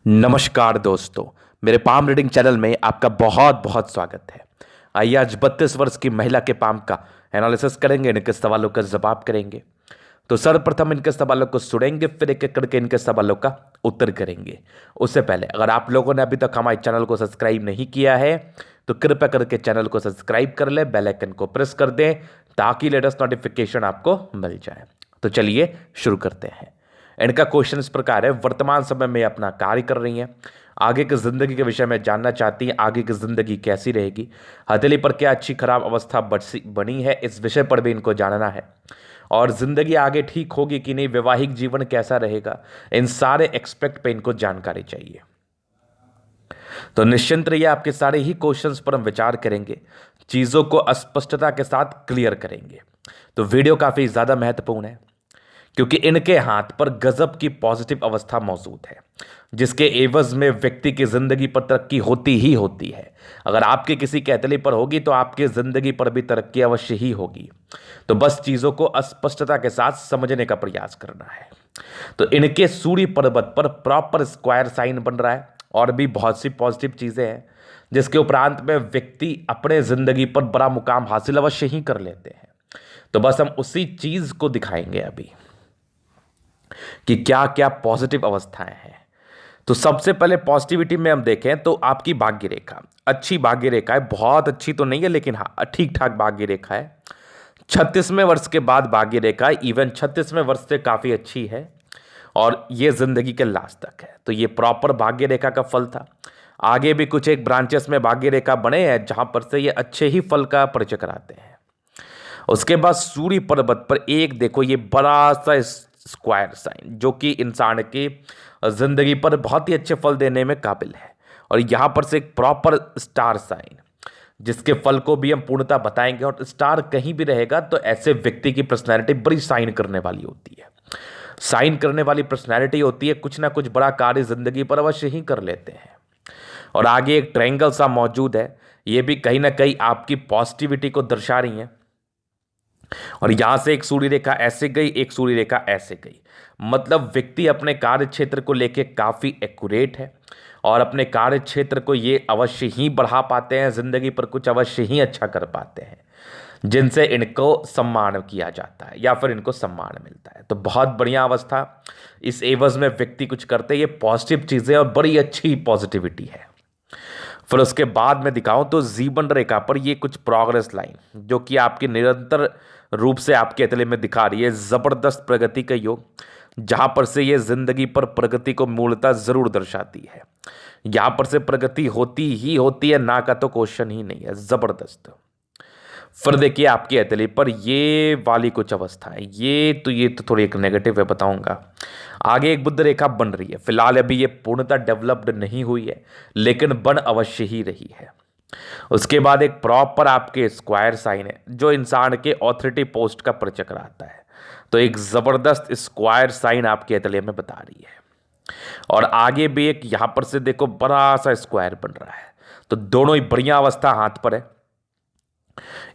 नमस्कार दोस्तों, मेरे पाम रीडिंग चैनल में आपका बहुत बहुत स्वागत है। आइए आज 32 वर्ष की महिला के पाम का एनालिसिस करेंगे, इनके सवालों का जवाब करेंगे। तो सर्वप्रथम इनके सवालों को सुनेंगे, फिर एक एक करके इनके सवालों का उत्तर करेंगे। उससे पहले अगर आप लोगों ने अभी तक हमारे चैनल को सब्सक्राइब नहीं किया है तो कृपया करके चैनल को सब्सक्राइब कर ले, बेल आइकन को प्रेस कर दें ताकि लेटेस्ट नोटिफिकेशन आपको मिल जाए। तो चलिए शुरू करते हैं। इनका क्वेश्चन इस प्रकार है, वर्तमान समय में अपना कार्य कर रही हैं, आगे की जिंदगी के विषय में जानना चाहती हैं, आगे की जिंदगी कैसी रहेगी, हथेली पर क्या अच्छी खराब अवस्था बनी है, इस विषय पर भी इनको जानना है। और जिंदगी आगे ठीक होगी कि नहीं, वैवाहिक जीवन कैसा रहेगा, इन सारे एक्सपेक्ट पे इनको जानकारी चाहिए। तो निश्चिंत रहिए, आपके सारे ही क्वेश्चंस पर हम विचार करेंगे, चीजों को स्पष्टता के साथ क्लियर करेंगे। तो वीडियो काफी ज्यादा महत्वपूर्ण है क्योंकि इनके हाथ पर गजब की पॉजिटिव अवस्था मौजूद है, जिसके एवज में व्यक्ति की जिंदगी पर तरक्की होती ही होती है। अगर आपके किसी कैतली पर होगी तो आपकी जिंदगी पर भी तरक्की अवश्य ही होगी। तो बस चीजों को स्पष्टता के साथ समझने का प्रयास करना है। तो इनके सूर्य पर्वत पर प्रॉपर स्क्वायर साइन बन रहा है और भी बहुत सी पॉजिटिव चीजें हैं, जिसके उपरांत में व्यक्ति अपने जिंदगी पर बड़ा मुकाम हासिल अवश्य ही कर लेते हैं। तो बस हम उसी चीज को दिखाएंगे अभी कि क्या क्या पॉजिटिव अवस्थाएं हैं। तो सबसे पहले पॉजिटिविटी में हम देखें तो आपकी भाग्य रेखा अच्छी भाग्य रेखा है, बहुत अच्छी तो नहीं है लेकिन हाँ ठीक ठाक भाग्य रेखा है। 36वें वर्ष के बाद भाग्य रेखा इवन 36वें वर्ष से काफ़ी अच्छी है और ये जिंदगी के लास्ट तक है। तो ये प्रॉपर भाग्य रेखा का फल था। आगे भी कुछ एक ब्रांचेस में भाग्य रेखा बने हैं जहां पर से ये अच्छे ही फल का परिचय कराते हैं। उसके बाद सूर्य पर्वत पर एक देखो ये बड़ा सा स्क्वायर साइन जो कि इंसान की जिंदगी पर बहुत ही अच्छे फल देने में काबिल है। और यहाँ पर से एक प्रॉपर स्टार साइन जिसके फल को भी हम पूर्णता बताएंगे। और स्टार कहीं भी रहेगा तो ऐसे व्यक्ति की पर्सनैलिटी बड़ी साइन करने वाली होती है। साइन करने वाली पर्सनैलिटी होती है, कुछ ना कुछ बड़ा कार्य जिंदगी पर अवश्य ही कर लेते हैं। और आगे एक ट्रायंगल सा मौजूद है, ये भी कहीं ना कहीं आपकी पॉजिटिविटी को दर्शा रही है। और यहां से एक सूर्य रेखा ऐसे गई, एक सूर्य रेखा ऐसे गई, मतलब व्यक्ति अपने कार्य क्षेत्र को लेके काफी एक्यूरेट है और अपने कार्य क्षेत्र को ये अवश्य ही बढ़ा पाते हैं, जिंदगी पर कुछ अवश्य ही अच्छा कर पाते हैं, जिनसे इनको सम्मान किया जाता है या फिर इनको सम्मान मिलता है। तो बहुत बढ़िया अवस्था, इस एवज में व्यक्ति कुछ करते हैं, ये पॉजिटिव चीजें और बड़ी अच्छी पॉजिटिविटी है। फिर उसके बाद में दिखाऊं तो जीवन रेखा पर ये कुछ प्रोग्रेस लाइन जो कि आपकी निरंतर रूप से आपके अतले में दिखा रही है, जबरदस्त प्रगति का योग, जहां पर से ये जिंदगी पर प्रगति को मूलतः जरूर दर्शाती है। यहां पर से प्रगति होती ही होती है, ना का तो क्वेश्चन ही नहीं है, जबरदस्त। फिर देखिए आपकी हथेली पर ये वाली कुछ अवस्था है, ये तो थोड़ी एक नेगेटिव है, बताऊंगा। आगे एक बुद्ध रेखा बन रही है, फिलहाल अभी ये पूर्णतः डेवलप्ड नहीं हुई है लेकिन बन अवश्य ही रही है। उसके बाद एक प्रॉपर आपके स्क्वायर साइन है जो इंसान के ऑथोरिटी पोस्ट का परिचय कराता है। तो एक जबरदस्त स्क्वायर साइन आपके हथेली में बता रही है। और आगे भी एक यहां पर से देखो बड़ा सा स्क्वायर बन रहा है। तो दोनों ही बढ़िया अवस्था हाथ पर है।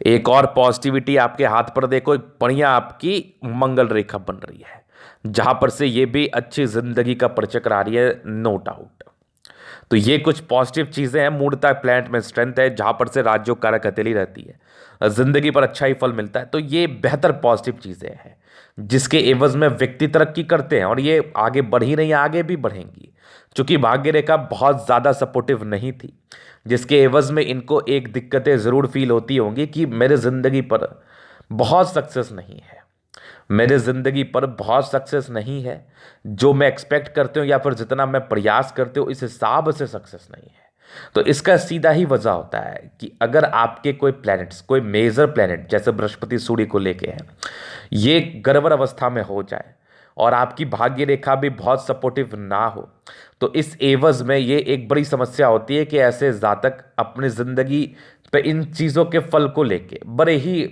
एक और पॉजिटिविटी आपके हाथ पर देखो, एक बढ़िया आपकी मंगल रेखा बन रही है जहां पर से ये भी अच्छी जिंदगी का परिचय करा रही है, नो डाउट। तो ये कुछ पॉजिटिव चीजें हैं। मूर्ता प्लैनेट में स्ट्रेंथ है जहां पर से राज्यों कारक हथेली रहती है, जिंदगी पर अच्छा ही फल मिलता है। तो ये बेहतर पॉजिटिव चीजें हैं जिसके एवज में व्यक्ति तरक्की करते हैं और ये आगे बढ़ ही रही है, आगे भी बढ़ेंगी। चूंकि भाग्य रेखा बहुत ज्यादा सपोर्टिव नहीं थी, जिसके एवज में इनको एक दिक्कतें जरूर फील होती होंगी कि मेरे जिंदगी पर बहुत सक्सेस नहीं है, मेरे जिंदगी पर बहुत सक्सेस नहीं है, जो मैं एक्सपेक्ट करते हूँ या फिर जितना मैं प्रयास करते हूँ इस हिसाब से सक्सेस नहीं है। तो इसका सीधा ही वजह होता है कि अगर आपके कोई प्लैनेट्स, कोई मेजर प्लैनेट जैसे बृहस्पति सूर्य को लेके हैं, ये गड़बड़ अवस्था में हो जाए और आपकी भाग्य रेखा भी बहुत सपोर्टिव ना हो, तो इस एवज में ये एक बड़ी समस्या होती है कि ऐसे जातक अपनी जिंदगी पे इन चीज़ों के फल को लेके बड़े ही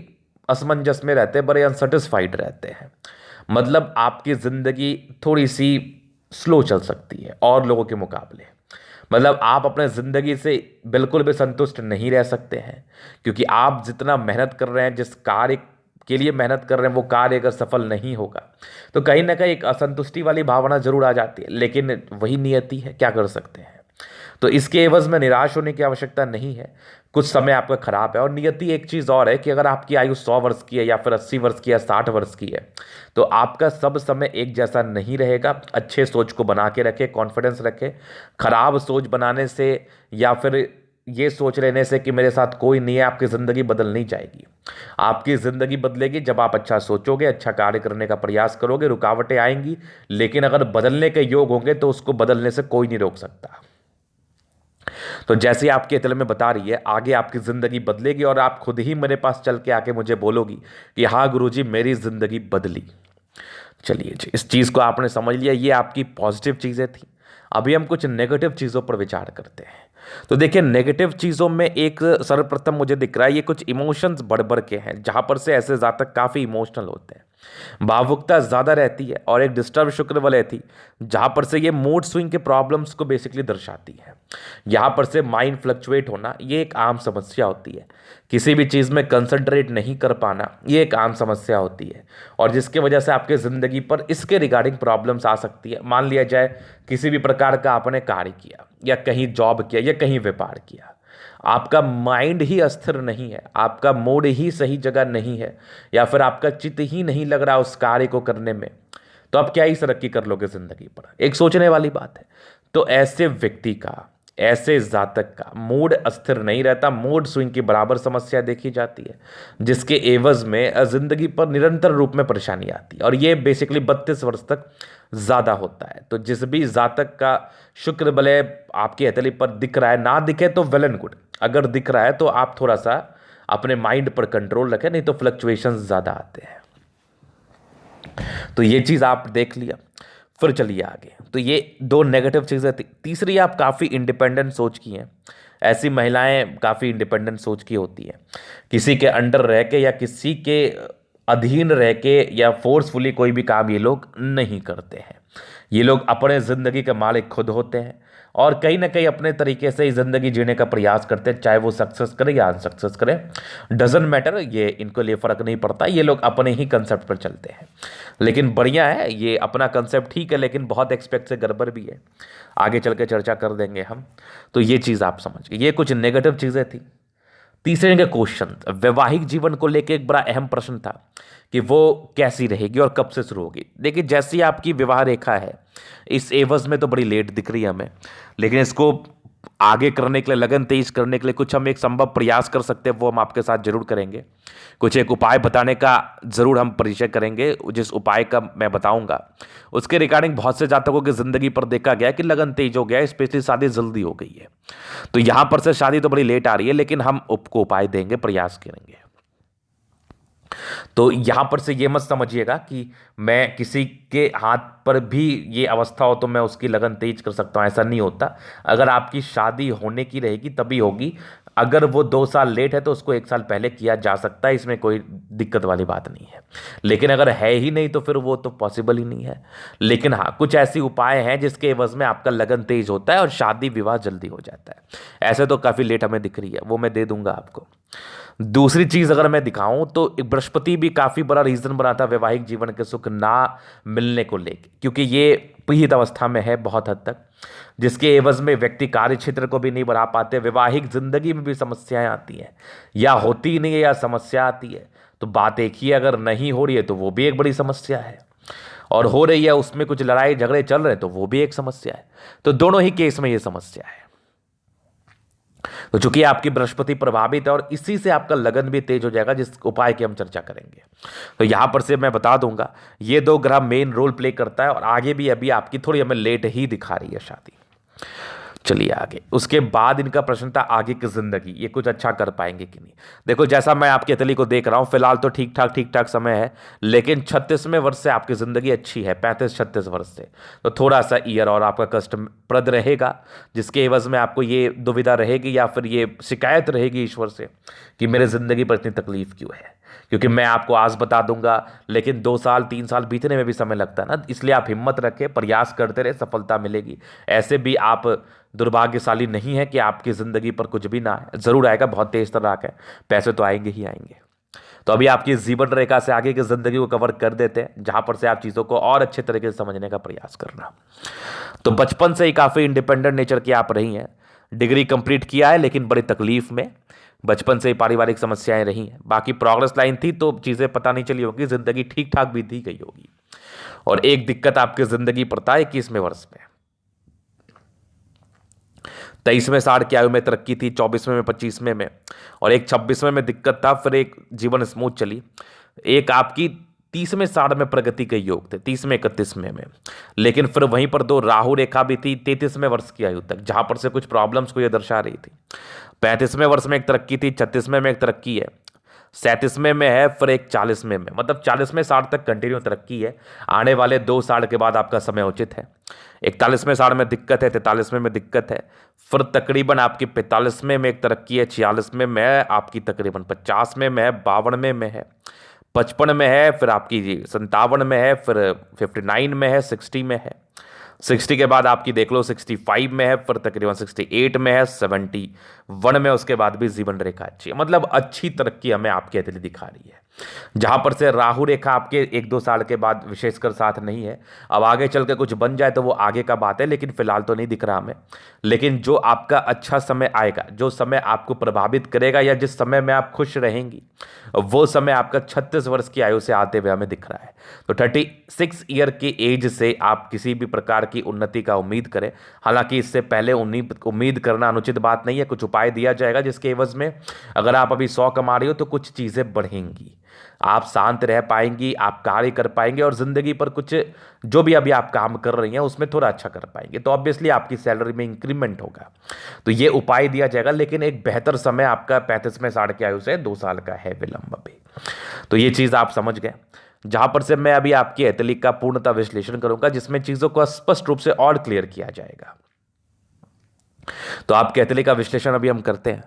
असमंजस में रहते हैं, बड़े अनसेटिस्फाइड रहते हैं। मतलब आपकी ज़िंदगी थोड़ी सी स्लो चल सकती है और लोगों के मुकाबले। मतलब आप अपने ज़िंदगी से बिल्कुल भी संतुष्ट नहीं रह सकते हैं क्योंकि आप जितना मेहनत कर रहे हैं, जिस कार्य के लिए मेहनत कर रहे हैं वो कार्य अगर सफल नहीं होगा तो कहीं ना कहीं एक असंतुष्टि वाली भावना जरूर आ जाती है, लेकिन वही नियति है, क्या कर सकते हैं। तो इसके एवज में निराश होने की आवश्यकता नहीं है। कुछ समय आपका खराब है, और नियति एक चीज़ और है कि अगर आपकी आयु 100 वर्ष की है या फिर 80 वर्ष की या 60 वर्ष की है तो आपका सब समय एक जैसा नहीं रहेगा। अच्छे सोच को बना के रखे, कॉन्फिडेंस रखे। खराब सोच बनाने से या फिर ये सोच लेने से कि मेरे साथ कोई नहीं है, आपकी ज़िंदगी बदल नहीं जाएगी। आपकी ज़िंदगी बदलेगी जब आप अच्छा सोचोगे, अच्छा कार्य करने का प्रयास करोगे। रुकावटें आएंगी, लेकिन अगर बदलने के योग होंगे तो उसको बदलने से कोई नहीं रोक सकता। तो जैसे आपके तिल में बता रही है, आगे आपकी ज़िंदगी बदलेगी और आप खुद ही मेरे पास चल के आके मुझे बोलोगी कि हाँ गुरुजी मेरी ज़िंदगी बदली। चलिए जी, इस चीज़ को आपने समझ लिया, ये आपकी पॉजिटिव चीज़ें थी। अभी हम कुछ नेगेटिव चीज़ों पर विचार करते हैं। तो देखिए, नेगेटिव चीज़ों में एक सर्वप्रथम मुझे दिख रहा है, ये कुछ इमोशंस बढ़ बढ़ के हैं, जहाँ पर से ऐसे जातक काफ़ी इमोशनल होते हैं, भावुकता ज़्यादा रहती है, और एक डिस्टर्ब शुक्र बल रहती, जहाँ पर से ये मूड स्विंग के प्रॉब्लम्स को बेसिकली दर्शाती है। यहाँ पर से माइंड फ्लक्चुएट होना ये एक आम समस्या होती है। किसी भी चीज़ में कंसंट्रेट नहीं कर पाना ये एक आम समस्या होती है, और जिसके वजह से आपके ज़िंदगी पर इसके रिगार्डिंग प्रॉब्लम्स आ सकती है। मान लिया जाए किसी भी प्रकार का आपने कार्य किया या कहीं जॉब किया या कहीं व्यापार किया, आपका माइंड ही अस्थिर नहीं है, आपका मूड ही सही जगह नहीं है, या फिर आपका चित्त ही नहीं लग रहा उस कार्य को करने में, तो आप क्या ही तरक्की कर लोगे जिंदगी पर। एक सोचने वाली बात है। तो ऐसे व्यक्ति का, ऐसे जातक का मूड अस्थिर नहीं रहता, मूड स्विंग की बराबर समस्या देखी जाती है, जिसके एवज में जिंदगी पर निरंतर रूप में परेशानी आती है, और ये बेसिकली 32 वर्ष तक ज़्यादा होता है। तो जिस भी जातक का शुक्र बलय आपकी हथेली पर दिख रहा है, ना दिखे तो वेल एंड गुड, अगर दिख रहा है तो आप थोड़ा सा अपने माइंड पर कंट्रोल रखें, नहीं तो फ्लक्चुएशंस ज़्यादा आते हैं। तो ये चीज़ आप देख लिया। फिर चलिए आगे। तो ये दो नेगेटिव चीज़ें थी। तीसरी, आप काफ़ी इंडिपेंडेंट सोच की हैं। ऐसी महिलाएं काफ़ी इंडिपेंडेंट सोच की होती हैं, किसी के अंडर रह के या किसी के अधीन रह के या फोर्सफुली कोई भी काम ये लोग नहीं करते हैं। ये लोग अपने ज़िंदगी के मालिक खुद होते हैं, और कहीं ना कहीं अपने तरीके से ज़िंदगी जीने का प्रयास करते हैं, चाहे वो सक्सेस करे या अनसक्सेस करे, डजेंट मैटर, ये इनको लिए फ़र्क नहीं पड़ता। ये लोग अपने ही कंसेप्ट पर चलते हैं। लेकिन बढ़िया है, ये अपना कंसेप्ट ठीक है, लेकिन बहुत एक्सपेक्ट से गड़बड़ भी है, आगे चल के चर्चा कर देंगे हम। तो ये चीज़ आप समझ गए, ये कुछ नेगेटिव चीज़ें थी। तीसरे का क्वेश्चन, वैवाहिक जीवन को लेकर एक बड़ा अहम प्रश्न था कि वो कैसी रहेगी और कब से शुरू होगी। देखिए, जैसी आपकी विवाह रेखा है, इस एवज में तो बड़ी लेट दिख रही है हमें, लेकिन इसको आगे करने के लिए, लगन तेज करने के लिए कुछ हम एक संभव प्रयास कर सकते हैं, वो हम आपके साथ जरूर करेंगे। कुछ एक उपाय बताने का जरूर हम परिचय करेंगे। जिस उपाय का मैं बताऊंगा उसके रिगार्डिंग बहुत से जातकों की जिंदगी पर देखा गया है कि लगन तेज हो गया है, स्पेशली शादी जल्दी हो गई है। तो यहां पर से शादी तो बड़ी लेट आ रही है, लेकिन हम आपको उपाय देंगे, प्रयास करेंगे। तो यहां पर से ये मत समझिएगा कि मैं किसी के हाथ पर भी ये अवस्था हो तो मैं उसकी लगन तेज कर सकता हूं, ऐसा नहीं होता। अगर आपकी शादी होने की रहेगी तभी होगी। अगर वो 2 साल लेट है तो उसको 1 साल पहले किया जा सकता है, इसमें कोई दिक्कत वाली बात नहीं है। लेकिन अगर है ही नहीं तो फिर वो तो पॉसिबल ही नहीं है। लेकिन हाँ, कुछ ऐसी उपाय हैं जिसके एवज में आपका लगन तेज होता है और शादी विवाह जल्दी हो जाता है। ऐसे तो काफ़ी लेट हमें दिख रही है, वो मैं दे दूंगा आपको। दूसरी चीज अगर मैं दिखाऊं तो बृहस्पति भी काफी बड़ा रीजन बनाता है वैवाहिक जीवन के सुख ना मिलने को लेकर, क्योंकि ये पीड़ित अवस्था में है बहुत हद तक, जिसके एवज में व्यक्ति कार्य क्षेत्र को भी नहीं बढ़ा पाते, वैवाहिक जिंदगी में भी समस्याएं आती हैं, या होती ही नहीं है या समस्या आती है। तो बात एक ही है, अगर नहीं हो रही है तो वो भी एक बड़ी समस्या है, और हो रही है उसमें कुछ लड़ाई झगड़े चल रहे हैं तो वो भी एक समस्या है। तो दोनों ही केस में ये समस्या है। तो चूंकि आपकी बृहस्पति प्रभावित है और इसी से आपका लगन भी तेज हो जाएगा, जिस उपाय की हम चर्चा करेंगे। तो यहां पर से मैं बता दूंगा, ये 2 ग्रह मेन रोल प्ले करता है, और आगे भी अभी आपकी थोड़ी हमें लेट ही दिखा रही है शादी। चलिए आगे। उसके बाद इनका प्रश्न था आगे की जिंदगी, ये कुछ अच्छा कर पाएंगे कि नहीं। देखो, जैसा मैं आपके अतली को देख रहा हूं, फिलहाल तो ठीक ठाक समय है, लेकिन 36वें वर्ष से आपकी जिंदगी अच्छी है, 35-36 वर्ष से। तो थोड़ा सा ईयर और आपका कष्टप्रद रहेगा, जिसके एवज में आपको ये दुविधा रहेगी या फिर ये शिकायत रहेगी ईश्वर से कि मेरे जिंदगी पर इतनी तकलीफ क्यों है। क्योंकि मैं आपको आज बता दूंगा, लेकिन 2 साल 3 साल बीतने में भी समय लगता है ना, इसलिए आप हिम्मत रखें, प्रयास करते रहे, सफलता मिलेगी। ऐसे भी आप दुर्भाग्यशाली नहीं है कि आपकी ज़िंदगी पर कुछ भी ना आए, ज़रूर आएगा, बहुत तेज तरह है, पैसे तो आएंगे ही आएंगे। तो अभी आपकी जीवन रेखा से आगे की जिंदगी को कवर कर देते हैं, जहां पर से आप चीजों को और अच्छे तरीके से समझने का प्रयास करना। तो बचपन से ही काफी इंडिपेंडेंट नेचर की आप रही हैं। डिग्री कंप्लीट किया है लेकिन बड़ी तकलीफ में, बचपन से ही पारिवारिक समस्याएं रही हैं। बाकी प्रोग्रेस लाइन थी तो चीजें पता नहीं चली होगी, जिंदगी ठीक ठाक बीती गई होगी। और एक दिक्कत आपकी जिंदगी पर था 21वें वर्ष में। 23वें साढ़ की आयु में तरक्की थी, 24वें में, 25वें में, और एक 26वें में दिक्कत था। फिर एक जीवन स्मूथ चली। एक आपकी 30वें साढ़ में प्रगति के योग थे, 30वें 31वें में। लेकिन फिर वहीं पर दो राहु रेखा भी थी 33वें वर्ष की आयु तक, जहां पर से कुछ प्रॉब्लम्स को यह दर्शा रही थी। 35वें वर्ष में एक तरक्की थी, 36वें में एक तरक्की है, 37वें में है, फिर एक 40वें में। मतलब 40वें साढ़ तक कंटिन्यू तरक्की है। आने वाले 2 साढ़ के बाद आपका समय उचित है। 41वें साढ़ में दिक्कत है, 43वें में दिक्कत है, फिर तकरीबन आपकी 45वें में एक तरक्की है, 46वें में है, आपकी तकरीबन 50वें में है, 52वें में है, 55 में है, फिर आपकी 57 में है, फिर 59 में है, 60 में है। 60 के बाद आपकी देख लो 65 में है, फिर तकरीबन 68 में है, 71 में। उसके बाद भी जीवन रेखा अच्छी है, मतलब अच्छी तरक्की हमें आपके अतिथि दिखा रही है। जहां पर से राहु रेखा आपके 1-2 साल के बाद विशेषकर साथ नहीं है। अब आगे चल के कुछ बन जाए तो वो आगे का बात है, लेकिन फिलहाल तो नहीं दिख रहा हमें। लेकिन जो आपका अच्छा समय आएगा, जो समय आपको प्रभावित करेगा या जिस समय में आप खुश रहेंगी, वो समय आपका 36 वर्ष की आयु से आते हुए हमें दिख रहा है। तो 36 ईयर की एज से आप किसी भी प्रकार की उन्नति का उम्मीद करें। हालांकि इससे पहले उम्मीद करना अनुचित बात नहीं है। कुछ उपाय दिया जाएगा जिसके एवज में अगर आप अभी 100 कमा रही हो तो कुछ चीजें बढ़ेंगी, आप शांत रह पाएंगी, आप कार्य कर पाएंगे, और जिंदगी पर कुछ जो भी अभी आप काम कर रही हैं उसमें थोड़ा अच्छा कर पाएंगे। तो ऑब्वियसली आपकी सैलरी में इंक्रीमेंट होगा। तो ये उपाय दिया जाएगा, लेकिन एक बेहतर समय आपका 35वें साढ़ की आयु से 2 साल का है विलंब अभी। तो ये चीज आप समझ गए। जहां पर से मैं अभी आपकी एथलीट का पूर्णतः विश्लेषण करूंगा, जिसमें चीजों को स्पष्ट रूप से और क्लियर किया जाएगा। तो आपके एथलीट का विश्लेषण अभी हम करते हैं।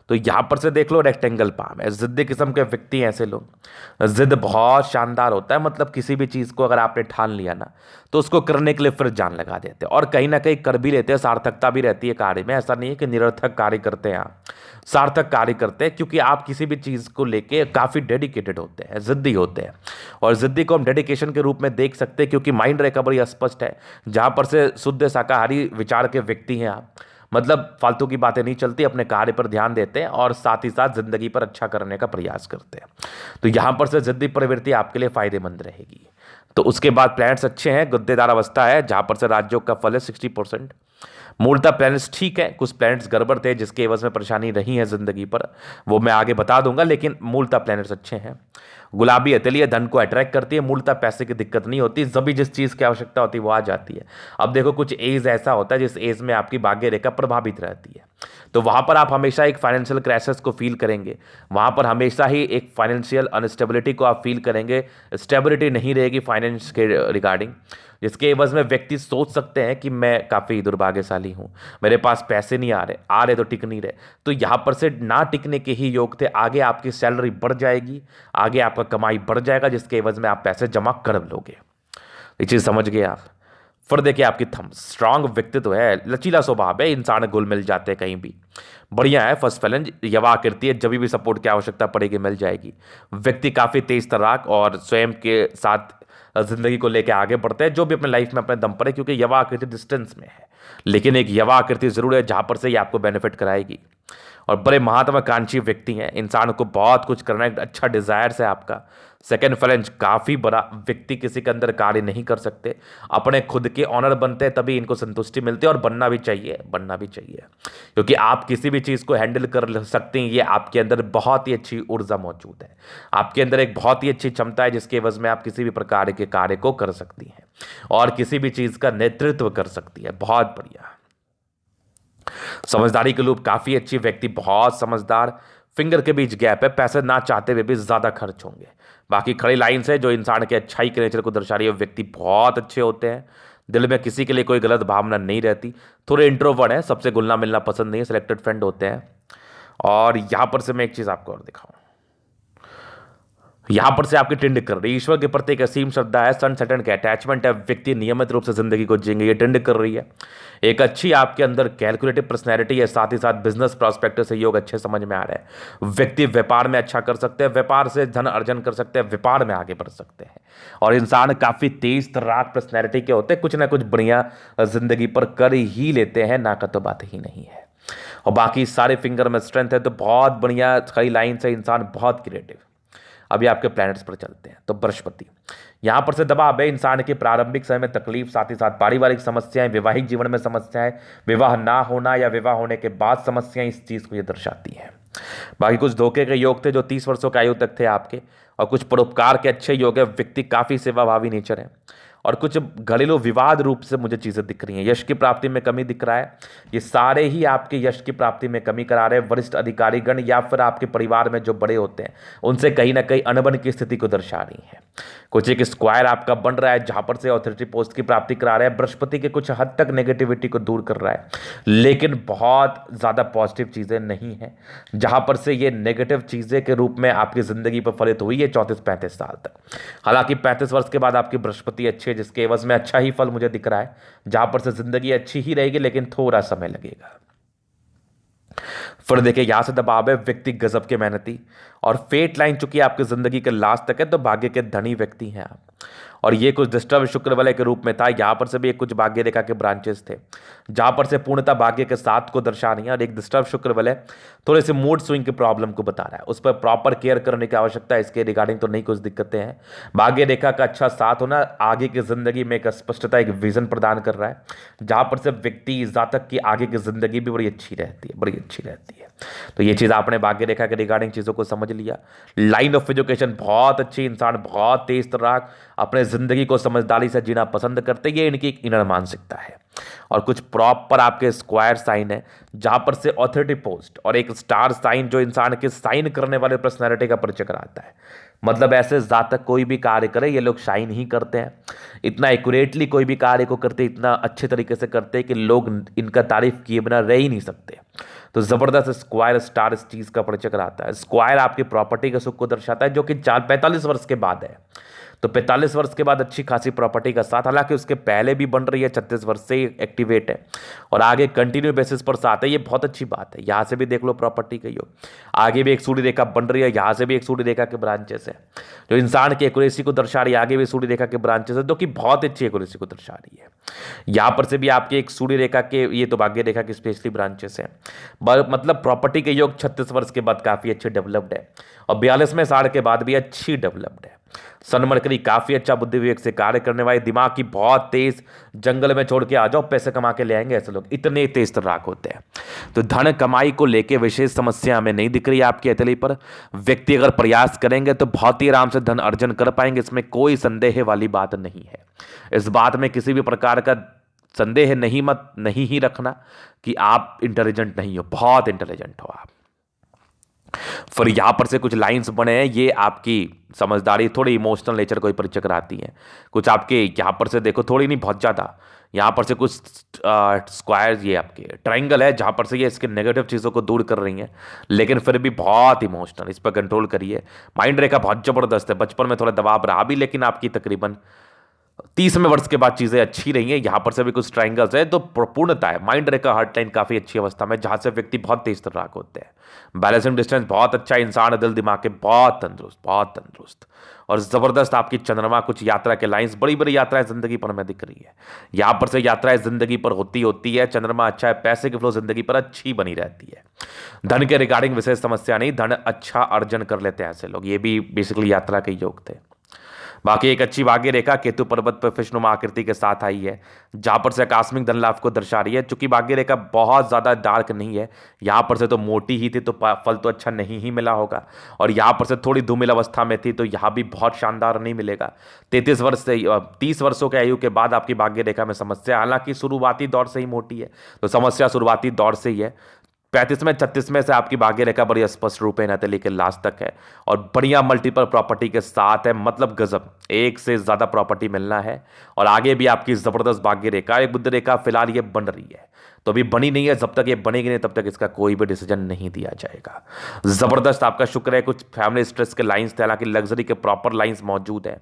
तो यहां पर से देख लो, रेक्टेंगल पाम है। जिद्दी किस्म के व्यक्ति हैं ऐसे लोग। जिद बहुत शानदार होता है, मतलब किसी भी चीज को अगर आपने ठान लिया ना तो उसको करने के लिए फिर जान लगा देते हैं, और कहीं ना कहीं कर भी लेते हैं। सार्थकता भी रहती है कार्य में। ऐसा नहीं है कि निरर्थक कार्य करते हैं आप, सार्थक कार्य करते हैं, क्योंकि आप किसी भी चीज को लेके काफी डेडिकेटेड होते हैं, जिद्दी होते हैं। और जिद्दी को हम डेडिकेशन के रूप में देख सकते हैं, क्योंकि माइंड रेखा बड़ी स्पष्ट है। जहां पर से शुद्ध शाकाहारी विचार के व्यक्ति हैं आप, मतलब फालतू की बातें नहीं चलती, अपने कार्य पर ध्यान देते हैं और साथ ही साथ जिंदगी पर अच्छा करने का प्रयास करते हैं। तो यहां पर से जिद्दी प्रवृत्ति आपके लिए फायदेमंद रहेगी। तो उसके बाद प्लैनेट्स अच्छे हैं, गुद्देदार अवस्था है, जहां पर से राजयोग का फल है 60%। मूलतः प्लैनेट्स ठीक है, कुछ प्लैनेट्स गड़बड़ थे जिसके एवज में परेशानी रही है जिंदगी पर, वो मैं आगे बता दूंगा, लेकिन मूलतः प्लैनेट्स अच्छे हैं। गुलाबी हथेली धन को अट्रैक्ट करती है, मूलतः पैसे की दिक्कत नहीं होती, सभी जिस चीज़ की आवश्यकता होती है वो आ जाती है। अब देखो, कुछ एज ऐसा होता है जिस एज में आपकी भाग्य रेखा प्रभावित रहती है, तो वहां पर आप हमेशा एक फाइनेंशियल क्राइसिस को फील करेंगे। वहां पर हमेशा ही एक फाइनेंशियल अनस्टेबिलिटी को आप फील करेंगे। स्टेबिलिटी नहीं रहेगी फाइनेंस के रिगार्डिंग, जिसके एवज में व्यक्ति सोच सकते हैं कि मैं काफ़ी दुर्भाग्यशाली हूँ, मेरे पास पैसे नहीं आ रहे तो टिक नहीं रहे। तो यहाँ पर से ना टिकने के ही योग थे। आगे आपकी सैलरी बढ़ जाएगी, आगे आपका कमाई बढ़ जाएगा, जिसके एवज में आप पैसे जमा कर लोगे। ये चीज़ समझ गए आप। फिर देखिए आपकी थंब, स्ट्रांग व्यक्तित्व है, लचीला स्वभाव है, इंसान घुल मिल जाते हैं कहीं भी, बढ़िया है। फर्स्ट फैलेंज यवा आकृति है, जब भी सपोर्ट की आवश्यकता पड़ेगी मिल जाएगी। व्यक्ति काफ़ी तेज तर्राक और स्वयं के साथ जिंदगी को लेकर आगे बढ़ते हैं, जो भी अपने लाइफ में अपने दम पर है, क्योंकि यवा आकृति डिस्टेंस में है, लेकिन एक यवा आकृति जरूर है जहां पर से ये आपको बेनिफिट कराएगी। और बड़े महत्वाकांक्षी व्यक्ति हैं, इंसान को बहुत कुछ करना, एक अच्छा डिजायर्स है आपका। सेकेंड फ्लेंज काफी बड़ा, व्यक्ति किसी के अंदर कार्य नहीं कर सकते, अपने खुद के ऑनर बनते हैं तभी इनको संतुष्टि मिलती है, और बनना भी चाहिए, बनना भी चाहिए, क्योंकि आप किसी भी चीज को हैंडल कर सकते हैं। ये आपके अंदर बहुत ही अच्छी ऊर्जा मौजूद है, आपके अंदर एक बहुत ही अच्छी क्षमता है, जिसके एवज में आप किसी भी प्रकार के कार्य को कर सकती हैं और किसी भी चीज का नेतृत्व कर सकती है। बहुत बढ़िया। समझदारी के लूप काफी अच्छी, व्यक्ति बहुत समझदार, फिंगर के बीच गैप है, पैसे ना चाहते हुए भी ज्यादा खर्च होंगे। बाकी खड़ी लाइन से जो इंसान के अच्छाई के नेचर को दर्शा रही है, व्यक्ति बहुत अच्छे होते हैं, दिल में किसी के लिए कोई गलत भावना नहीं रहती, थोड़े इंट्रोवर्ट हैं, सबसे घुलना मिलना पसंद नहीं है, सिलेक्टेड फ्रेंड होते हैं। और यहां पर से मैं एक चीज आपको और दिखाऊं, यहां पर से आपकी टिंड कर रही है, ईश्वर के प्रति एक असीम श्रद्धा है, सन सैटर्न का अटैचमेंट है, व्यक्ति नियमित रूप से जिंदगी को जिएंगे, ये टिंड कर रही है। एक अच्छी आपके अंदर कैलकुलेटिव पर्सनैलिटी है, साथ ही साथ बिजनेस प्रॉस्पेक्ट से योग अच्छे समझ में आ रहे हैं। व्यक्ति व्यापार में अच्छा कर सकते हैं, व्यापार से धन अर्जन कर सकते हैं, व्यापार में आगे बढ़ सकते हैं। और इंसान काफी तेज तर्राक पर्सनैलिटी के होते हैं, कुछ ना कुछ बढ़िया जिंदगी पर कर ही लेते हैं, ना का तो बात ही नहीं है। और बाकी सारे फिंगर में स्ट्रेंथ है, तो बहुत बढ़िया कई लाइन से इंसान बहुत क्रिएटिव। अभी आपके प्लैनेट्स पर चलते हैं, तो बृहस्पति यहां पर से दबाव है इंसान के प्रारंभिक समय में तकलीफ, साथ ही साथ पारिवारिक समस्याएं, वैवाहिक जीवन में समस्याएं, विवाह ना होना या विवाह होने के बाद समस्याएं, इस चीज को ये दर्शाती हैं। बाकी कुछ धोखे के योग थे जो 30 वर्षों की आयु तक थे आपके, और कुछ परोपकार के अच्छे योग है, व्यक्ति काफी सेवाभावी नेचर है। और कुछ घरेलू विवाद रूप से मुझे चीज़ें दिख रही हैं, यश की प्राप्ति में कमी दिख रहा है, ये सारे ही आपके यश की प्राप्ति में कमी करा रहे हैं। वरिष्ठ अधिकारीगण या फिर आपके परिवार में जो बड़े होते हैं उनसे कहीं ना कहीं अनबन की स्थिति को दर्शा रही है। कुछ एक स्क्वायर आपका बन रहा है जहां पर से ऑथोरिटी पोस्ट की प्राप्ति करा रहा है, बृहस्पति के कुछ हद तक नेगेटिविटी को दूर कर रहा है, लेकिन बहुत ज़्यादा पॉजिटिव चीज़ें नहीं हैं, जहां पर से ये नेगेटिव चीज़ें के रूप में आपकी ज़िंदगी पर फलित हुई है 34-35 साल तक। हालांकि 35 वर्ष के बाद आपकी बृहस्पति अच्छी है, जिसके एवज में अच्छा ही फल मुझे दिख रहा है, जहां पर से जिंदगी अच्छी ही रहेगी, लेकिन थोड़ा समय लगेगा। फिर देखिए यहां से दबाव है, व्यक्ति गजब के मेहनती, और फेट लाइन चुकी है आपकी जिंदगी के लास्ट तक है, तो भाग्य के धनी व्यक्ति हैं आप। और ये कुछ डिस्टर्ब शुक्र वाले के रूप में था, यहां पर से भी एक कुछ भाग्य रेखा के ब्रांचेस थे जहां पर से पूर्णता भाग्य के साथ को दर्शा रही है, और एक डिस्टर्ब शुक्र वाले थोड़े से मूड स्विंग की प्रॉब्लम को बता रहा है, उस पर प्रॉपर केयर करने की आवश्यकता है। इसके रिगार्डिंग तो नहीं कुछ दिक्कतें हैं। भाग्य रेखा का अच्छा साथ होना आगे की जिंदगी में एक स्पष्टता, एक विजन प्रदान कर रहा है, जहां पर से व्यक्ति जातक की आगे की जिंदगी भी बड़ी अच्छी रहती है, बड़ी अच्छी रहती है। तो ये चीज़ आपने भाग्य रेखा के रिगार्डिंग चीज़ों को समझ लिया। लाइन ऑफ एजुकेशन बहुत अच्छी, इंसान बहुत तेज तर्राक, अपने जिंदगी को समझदारी से जीना पसंद करते, ये इनकी एक इनर मानसिकता है। और कुछ प्रॉपर आपके स्क्वायर साइन है जहां पर से ऑथोरिटी पोस्ट और एक स्टार साइन जो इंसान के साइन करने वाले पर्सनैलिटी का परिचय कराता है। मतलब ऐसे जातक कोई भी कार्य करे ये लोग शाइन ही करते हैं, इतना एक्यूरेटली कोई भी कार्य को करते, इतना अच्छे तरीके से करते हैं कि लोग इनका तारीफ किए बिना रह ही नहीं सकते। तो जबरदस्त स्क्वायर स्टार इस चीज का परिचय कराता है। स्क्वायर आपकी प्रॉपर्टी के सुख को दर्शाता है, जो कि 45 वर्ष के बाद है। तो 45 वर्ष के बाद अच्छी खासी प्रॉपर्टी का साथ, हालांकि उसके पहले भी बन रही है, 36 वर्ष से एक्टिवेट है और आगे कंटिन्यू बेसिस पर साथ है, ये बहुत अच्छी बात है। यहां से भी देख लो प्रॉपर्टी का योग, आगे भी एक सूर्य रेखा बन रही है, यहां से भी एक सूर्य रेखा के ब्रांचेस है जो इंसान की एक्यूरेसी को दर्शा रही है, आगे भी सूर्य रेखा के ब्रांचेस है जो कि बहुत अच्छी एक्यूरेसी को दर्शा रही है। यहां पर से भी आपके एक सूर्य रेखा के, ये तो भाग्य रेखा की स्पेशली ब्रांचेस है। मतलब प्रॉपर्टी के योग 36 वर्ष के बाद काफी अच्छे डेवलप्ड है, और 42वें साल के बाद भी अच्छी डेवलप्ड है। सन मरकरी काफी अच्छा बुद्धि विवेक से कार्य करने वाले, दिमाग की बहुत तेज, जंगल में छोड़ के आ जाओ पैसे कमा के ले आएंगे, ऐसे लोग इतने तेज तर्राक होते हैं। तो धन कमाई को लेके विशेष समस्या हमें नहीं दिख रही है आपकी हथेली पर। व्यक्ति अगर प्रयास करेंगे तो बहुत ही आराम से धन अर्जन कर पाएंगे, इसमें कोई संदेह वाली बात नहीं है। इस बात में किसी भी प्रकार का संदेह नहीं ही रखना कि आप इंटेलिजेंट नहीं हो, बहुत इंटेलिजेंट हो आप। फिर यहां पर से कुछ लाइंस बने हैं, ये आपकी समझदारी, थोड़ी इमोशनल नेचर को परिचय कराती है। कुछ आपके यहां पर से देखो, थोड़ी नहीं बहुत ज़्यादा, यहां पर से कुछ स्क्वायर्स, ये आपके ट्रायंगल है जहां पर से ये इसके नेगेटिव चीज़ों को दूर कर रही हैं, लेकिन फिर भी बहुत इमोशनल, इस पर कंट्रोल करिए। माइंड रेखा बहुत ज़बरदस्त है, बचपन में थोड़ा दबाव रहा भी, लेकिन आपकी तकरीबन 30वें वर्ष के बाद चीजें अच्छी रही हैं। यहां पर से भी कुछ ट्रायंगल्स है, तो पूर्णता है। माइंड रेखा हार्ट लाइन काफी अच्छी अवस्था में, जहां से व्यक्ति बहुत तेज तर्राक होते हैं। बैलेंसिंग डिस्टेंस बहुत अच्छा, इंसान दिल दिमाग के बहुत तंदुरुस्त और जबरदस्त। आपकी चंद्रमा कुछ यात्रा के लाइंस, बड़ी बड़ी यात्राएं जिंदगी पर हमें दिख रही है। यहां पर से यात्राएं जिंदगी पर होती है। चंद्रमा अच्छा है, पैसे की फ्लो जिंदगी पर अच्छी बनी रहती है। धन के रिगार्डिंग विशेष समस्या नहीं, धन अच्छा अर्जन कर लेते हैं ऐसे लोग, ये भी बेसिकली यात्रा के योग थे। बाकी एक अच्छी भाग्य रेखा केतु पर्वत पर फिष्णुमा आकृति के साथ आई है, जहां पर से आकस्मिक धन लाभ को दर्शा रही है। चूंकि भाग्य रेखा बहुत ज्यादा डार्क नहीं है, यहां पर से तो मोटी ही थी, तो फल तो अच्छा नहीं ही मिला होगा, और यहां पर से थोड़ी धूमिल अवस्था में थी, तो यहां भी बहुत शानदार नहीं मिलेगा। 33 वर्ष से 30 वर्षों के आयु के बाद आपकी भाग्य रेखा में समस्या, हालांकि शुरुआती दौर से ही मोटी है, तो समस्या शुरुआती दौर से ही है। 35वें 36वें से आपकी भाग्य रेखा बड़ी स्पष्ट रूप है नतली के लास्ट तक है, और बढ़िया मल्टीपल प्रॉपर्टी के साथ है। मतलब गजब, एक से ज्यादा प्रॉपर्टी मिलना है, और आगे भी आपकी जबरदस्त भाग्य रेखा, एक बुद्ध रेखा फिलहाल ये बन रही है, तो अभी बनी नहीं है, जब तक ये बनेगी नहीं तब तक इसका कोई भी डिसीजन नहीं दिया जाएगा। जबरदस्त आपका शुक्र है, कुछ फैमिली स्ट्रेस के लाइंस थे, हालांकि लग्जरी के प्रॉपर लाइंस मौजूद हैं,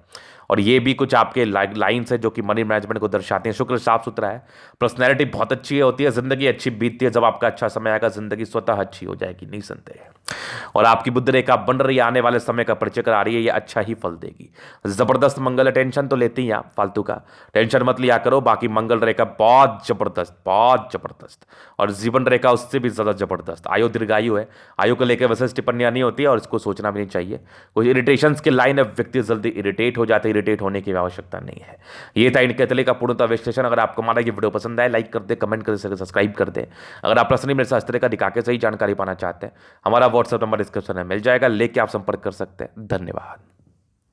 और ये भी कुछ आपके लाइंस है जो कि मनी मैनेजमेंट को दर्शाते हैं। शुक्र साफ सुथरा है, पर्सनैलिटी बहुत अच्छी होती है, जिंदगी अच्छी बीतती है। जब आपका अच्छा समय आएगा जिंदगी स्वतः अच्छी हो जाएगी, नहीं सुनते हैं। और आपकी बुद्धि रेखा बन रही है, आने वाले समय का परिचय करा रही है, ये अच्छा ही फल देगी। जबरदस्त मंगल है, टेंशन तो लेती हैं आप, फालतू का टेंशन मत लिया करो। बाकी मंगल रेखा बहुत जबरदस्त, बहुत जबरदस्त, और जीवन रेखा उससे भी ज्यादा जबरदस्त। आयु दीर्घायु है, आयु को लेकर वैसे टिप्पणियां नहीं होती है और इसको सोचना भी नहीं चाहिए। कुछ इरिटेशन के लाइन है, व्यक्ति जल्दी इरिटेट हो जाते हैं, इरिटेट होने की आवश्यकता नहीं है। ये था इनके तले का पूर्णतः विश्लेषण। अगर आपको हमारा ये वीडियो पसंद आए, लाइक कर दे, कमेंट कर दे, सब्सक्राइब कर दे। अगर आप पर्सनली मेरे साथ इस तरह का दिखा के सही जानकारी पाना चाहते हैं, हमारा व्हाट्सएप नंबर डिस्क्रिप्शन में मिल जाएगा, लेके आप संपर्क कर सकते हैं। धन्यवाद।